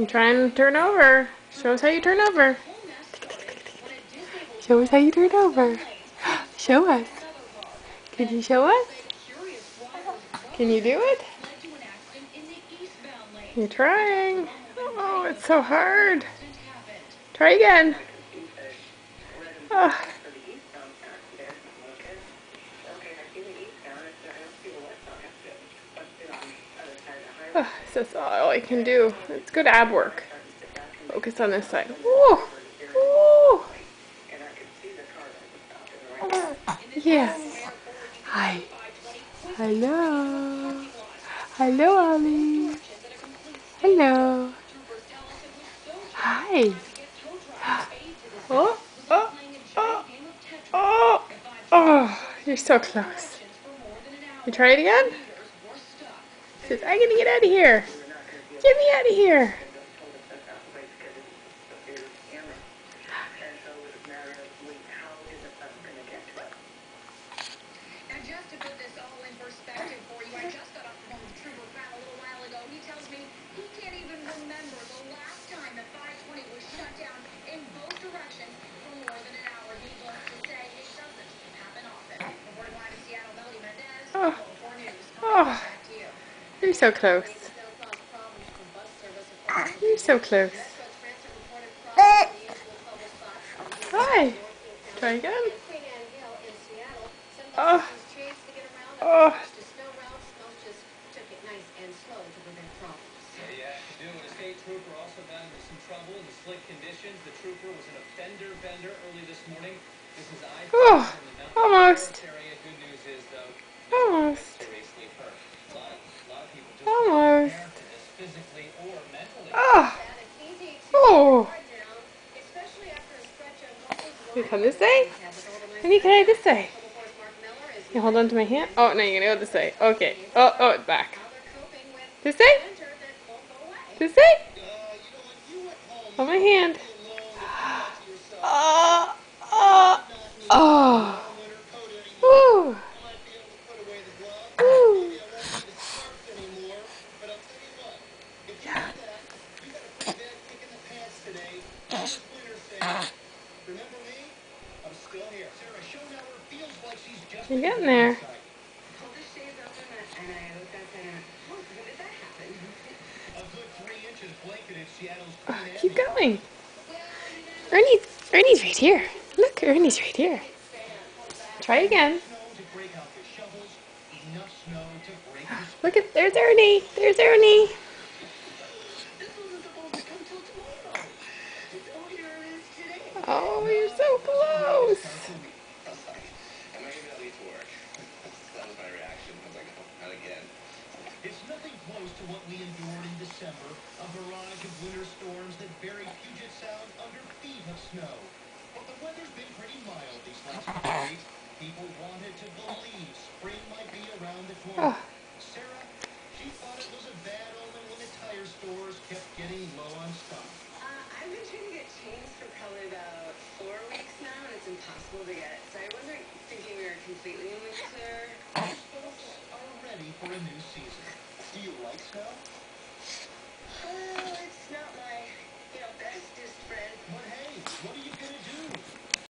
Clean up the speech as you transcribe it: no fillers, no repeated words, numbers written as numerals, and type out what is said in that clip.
I'm trying to turn over. Show us how you turn over. Show us how you turn over. Show us. Can you show us? Can you do it? You're trying. Oh, it's so hard. Try again. Oh. Oh, that's all I can do. It's good ab work. Focus on this side. Woo! Woo! Yes. Hi. Hello. Hello, Ollie. Hello. Hi. Oh, oh, oh, oh, oh, you're so close. You try it again? Says, I'm gonna get out of here. Get me out of here. Now, just to put this all in perspective for you, I just got off the phone with Trooper Pratt a little while ago. He tells me he can't even remember the last time that 520 was shut down in both directions for more than an hour. Needless to say, it doesn't happen often. Reporting live in Seattle, Melody Mendez, Oh, Local 4 News. oh, Back to you. you're so close. You're so close. Hi. Try again. Oh. Oh. A state trooper also got into some trouble in the slick conditions. The trooper was in a fender bender early this morning. This is I-5 Oh. in the Mountain Almost. area. Good news is, though, Almost. seriously hurt. A lot of people just Almost. prepared for this physically or mentally. Oh. Oh. Can you come this way? Honey, can I this way? You hold on to my hand? Oh, no, you're going to go this way. Okay. Oh, oh, back. This way? This way? Hold my hand. Oh, oh, oh. Woo. Woo. You're getting there. Oh, keep going. Ernie's right here. Look, Ernie's right here. Try again. Look at, there's Ernie. There's Ernie. Oh, you're so close. It's nothing close to what we endured in December, a barrage of winter storms that buried Puget Sound under feet of snow. But the weather's been pretty mild these last couple days. People wanted to believe spring might be around the corner. Sarah, she thought it was a bad omen when the tire stores kept getting low on stock. I've been trying to get chains for probably about 4 weeks now, and it's impossible to get. So I wasn't thinking we were completely in the clear. Most folks are ready for a new season. Do you like snow?